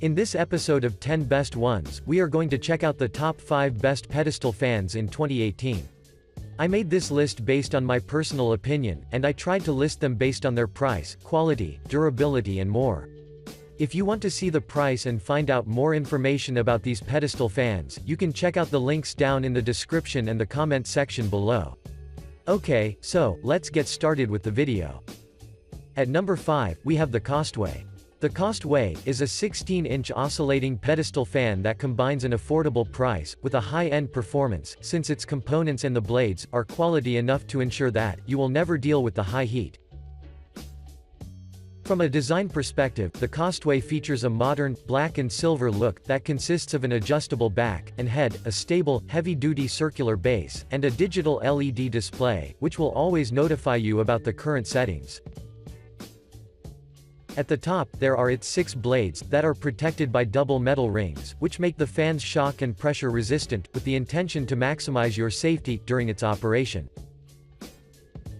In this episode of 10 Best Ones, we are going to check out the top 5 best pedestal fans in 2018. I made this list based on my personal opinion, and I tried to list them based on their price, quality, durability and more. If you want to see the price and find out more information about these pedestal fans, you can check out the links down in the description and the comment section below. Okay, so, let's get started with the video. At number 5, we have the Costway. The Costway is a 16-inch oscillating pedestal fan that combines an affordable price with a high-end performance, since its components and the blades are quality enough to ensure that you will never deal with the high heat. From a design perspective, the Costway features a modern, black and silver look that consists of an adjustable back and head, a stable, heavy-duty circular base, and a digital LED display, which will always notify you about the current settings. At the top, there are its 6 blades that are protected by double metal rings, which make the fans shock and pressure resistant, with the intention to maximize your safety during its operation.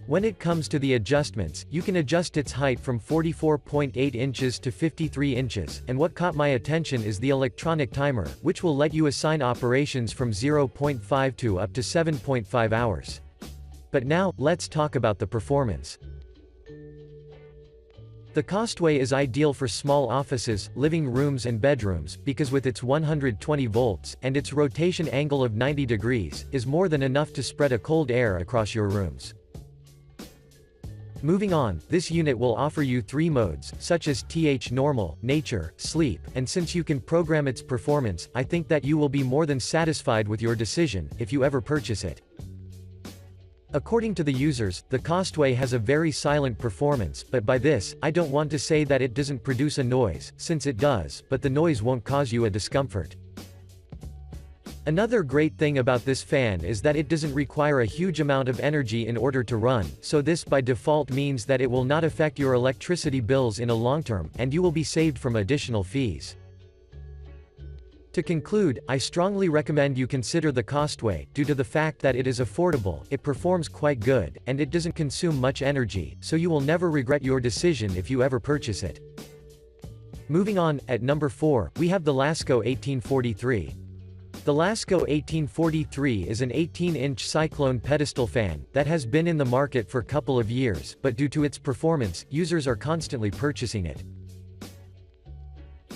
When it comes to the adjustments, you can adjust its height from 44.8 inches to 53 inches, and what caught my attention is the electronic timer, which will let you assign operations from 0.5 to up to 7.5 hours. But now, let's talk about the performance. The Costway is ideal for small offices, living rooms and bedrooms, because with its 120 volts, and its rotation angle of 90 degrees, is more than enough to spread a cold air across your rooms. Moving on, this unit will offer you 3 modes, such as Normal, Nature, Sleep, and since you can program its performance, I think that you will be more than satisfied with your decision, if you ever purchase it. According to the users, the Costway has a very silent performance, but by this, I don't want to say that it doesn't produce a noise, since it does, but the noise won't cause you a discomfort. Another great thing about this fan is that it doesn't require a huge amount of energy in order to run, so this by default means that it will not affect your electricity bills in a long term, and you will be saved from additional fees. To conclude, I strongly recommend you consider the Costway, due to the fact that it is affordable, it performs quite good, and it doesn't consume much energy, so you will never regret your decision if you ever purchase it. Moving on, at number 4, we have the Lasco 1843. The Lasco 1843 is an 18-inch cyclone pedestal fan that has been in the market for a couple of years, but due to its performance, users are constantly purchasing it.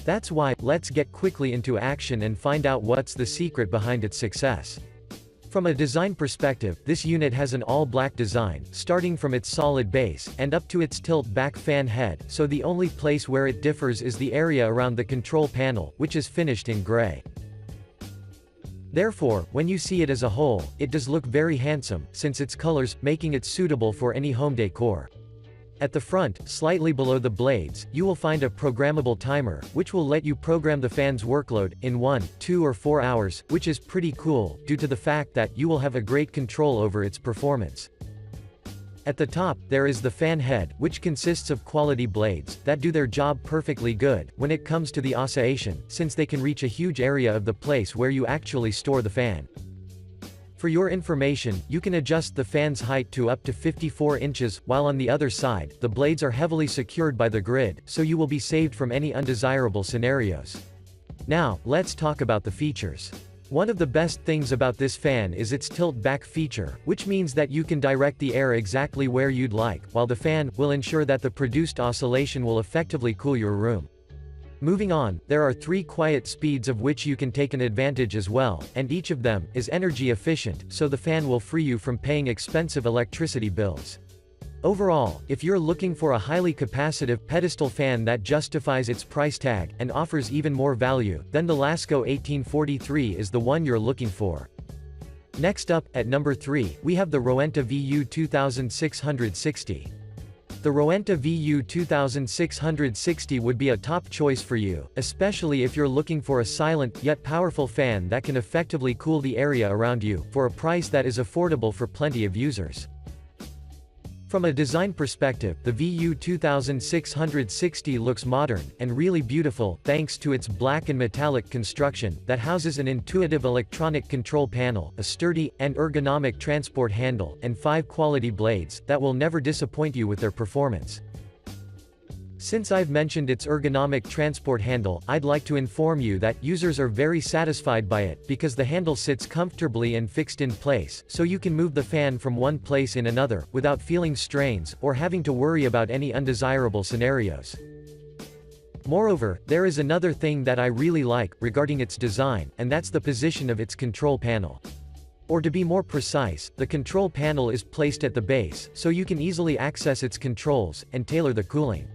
That's why, let's get quickly into action and find out what's the secret behind its success. From a design perspective, this unit has an all-black design, starting from its solid base, and up to its tilt-back fan head, so the only place where it differs is the area around the control panel, which is finished in gray. Therefore, when you see it as a whole, it does look very handsome, since its colors, making it suitable for any home decor. At the front, slightly below the blades, you will find a programmable timer, which will let you program the fan's workload, in 1, 2 or 4 hours, which is pretty cool, due to the fact that you will have a great control over its performance. At the top, there is the fan head, which consists of quality blades, that do their job perfectly good, when it comes to the oscillation, since they can reach a huge area of the place where you actually store the fan. For your information, you can adjust the fan's height to up to 54 inches, while on the other side, the blades are heavily secured by the grid, so you will be saved from any undesirable scenarios. Now, let's talk about the features. One of the best things about this fan is its tilt-back feature, which means that you can direct the air exactly where you'd like, while the fan will ensure that the produced oscillation will effectively cool your room. Moving on, there are 3 quiet speeds of which you can take an advantage as well, and each of them is energy efficient, so the fan will free you from paying expensive electricity bills. Overall, if you're looking for a highly capacitive pedestal fan that justifies its price tag, and offers even more value, then the Lasco 1843 is the one you're looking for. Next up, at number 3, we have the Rowenta VU2660. The Rowenta VU2660 would be a top choice for you, especially if you're looking for a silent, yet powerful fan that can effectively cool the area around you, for a price that is affordable for plenty of users. From a design perspective, the VU2660 looks modern, and really beautiful, thanks to its black and metallic construction, that houses an intuitive electronic control panel, a sturdy, and ergonomic transport handle, and 5 quality blades, that will never disappoint you with their performance. Since I've mentioned its ergonomic transport handle, I'd like to inform you that users are very satisfied by it, because the handle sits comfortably and fixed in place, so you can move the fan from one place in another, without feeling strains, or having to worry about any undesirable scenarios. Moreover, there is another thing that I really like, regarding its design, and that's the position of its control panel. Or to be more precise, the control panel is placed at the base, so you can easily access its controls, and tailor the cooling.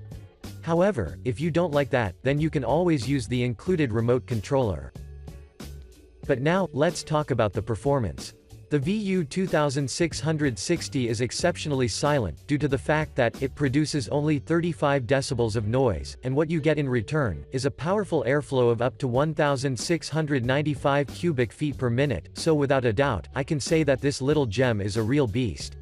However, if you don't like that, then you can always use the included remote controller. But now, let's talk about the performance. The VU2660 is exceptionally silent, due to the fact that it produces only 35 decibels of noise, and what you get in return is a powerful airflow of up to 1,695 cubic feet per minute, so without a doubt, I can say that this little gem is a real beast.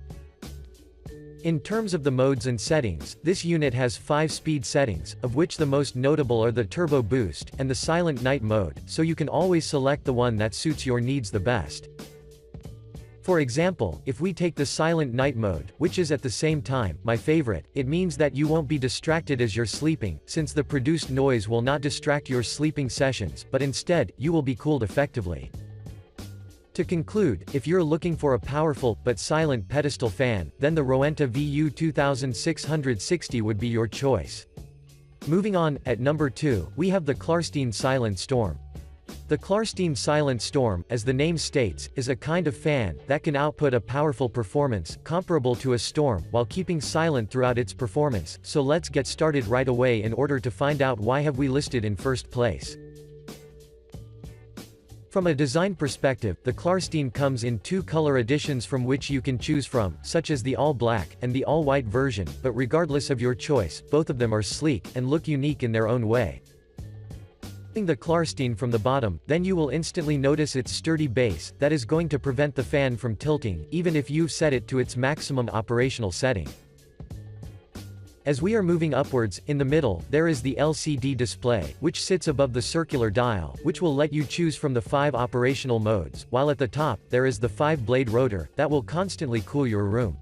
In terms of the modes and settings, this unit has 5 speed settings, of which the most notable are the Turbo Boost, and the Silent Night mode, so you can always select the one that suits your needs the best. For example, if we take the Silent Night mode, which is at the same time my favorite, it means that you won't be distracted as you're sleeping, since the produced noise will not distract your sleeping sessions, but instead, you will be cooled effectively. To conclude, if you're looking for a powerful, but silent pedestal fan, then the Rowenta VU2660 would be your choice. Moving on, at number 2, we have the Klarstein Silent Storm. The Klarstein Silent Storm, as the name states, is a kind of fan that can output a powerful performance, comparable to a storm, while keeping silent throughout its performance, so let's get started right away in order to find out why have we listed in first place. From a design perspective, the Klarstein comes in 2 color editions from which you can choose from, such as the all-black, and the all-white version, but regardless of your choice, both of them are sleek, and look unique in their own way. Taking the Klarstein from the bottom, then you will instantly notice its sturdy base, that is going to prevent the fan from tilting, even if you've set it to its maximum operational setting. As we are moving upwards, in the middle, there is the LCD display, which sits above the circular dial, which will let you choose from the 5 operational modes, while at the top, there is the 5-blade rotor, that will constantly cool your room.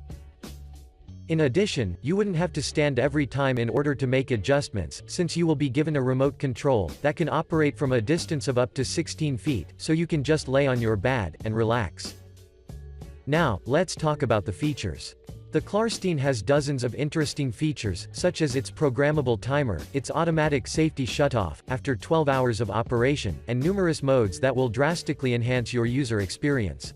In addition, you wouldn't have to stand every time in order to make adjustments, since you will be given a remote control, that can operate from a distance of up to 16 feet, so you can just lay on your bed, and relax. Now, let's talk about the features. The Klarstein has dozens of interesting features, such as its programmable timer, its automatic safety shutoff, after 12 hours of operation, and numerous modes that will drastically enhance your user experience.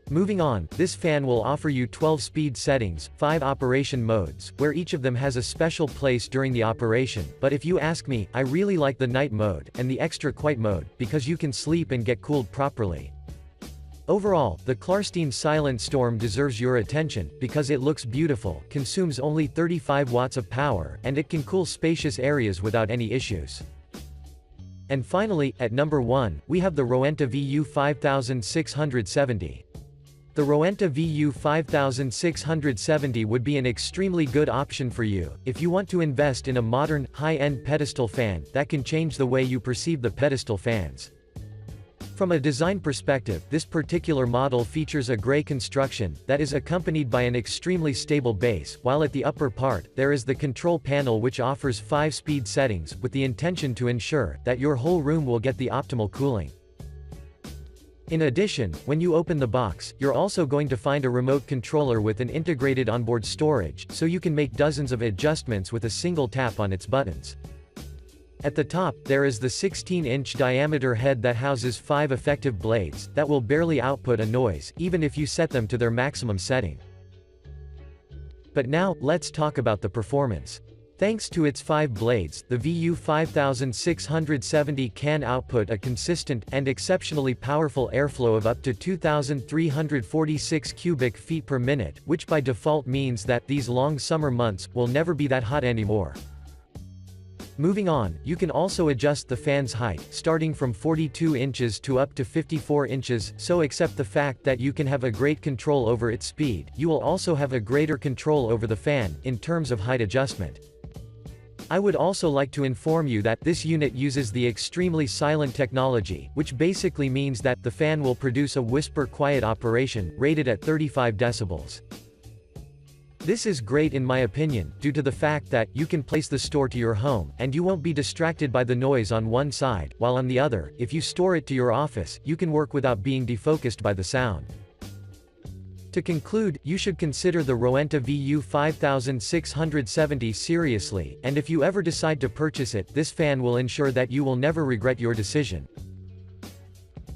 Moving on, this fan will offer you 12 speed settings, 5 operation modes, where each of them has a special place during the operation, but if you ask me, I really like the night mode, and the extra quiet mode, because you can sleep and get cooled properly. Overall, the Klarstein Silent Storm deserves your attention, because it looks beautiful, consumes only 35 watts of power, and it can cool spacious areas without any issues. And finally, at number 1, we have the Rowenta VU2660. The Rowenta VU2660 would be an extremely good option for you, if you want to invest in a modern, high-end pedestal fan, that can change the way you perceive the pedestal fans. From a design perspective, this particular model features a gray construction, that is accompanied by an extremely stable base, while at the upper part, there is the control panel which offers 5 speed settings, with the intention to ensure that your whole room will get the optimal cooling. In addition, when you open the box, you're also going to find a remote controller with an integrated onboard storage, so you can make dozens of adjustments with a single tap on its buttons. At the top, there is the 16-inch diameter head that houses 5 effective blades, that will barely output a noise, even if you set them to their maximum setting. But now, let's talk about the performance. Thanks to its 5 blades, the VU2660 can output a consistent, and exceptionally powerful airflow of up to 2,346 cubic feet per minute, which by default means that these long summer months will never be that hot anymore. Moving on, you can also adjust the fan's height, starting from 42 inches to up to 54 inches, so except the fact that you can have a great control over its speed, you will also have a greater control over the fan, in terms of height adjustment. I would also like to inform you that this unit uses the extremely silent technology, which basically means that the fan will produce a whisper quiet operation, rated at 35 decibels. This is great in my opinion, due to the fact that, you can place the store to your home, and you won't be distracted by the noise on one side, while on the other, if you store it to your office, you can work without being defocused by the sound. To conclude, you should consider the Rowenta VU2660 seriously, and if you ever decide to purchase it, this fan will ensure that you will never regret your decision.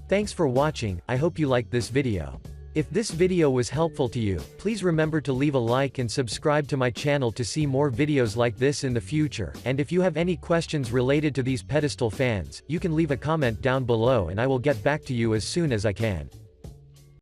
Thanks for watching, I hope you liked this video. If this video was helpful to you, please remember to leave a like and subscribe to my channel to see more videos like this in the future, and if you have any questions related to these pedestal fans, you can leave a comment down below and I will get back to you as soon as I can.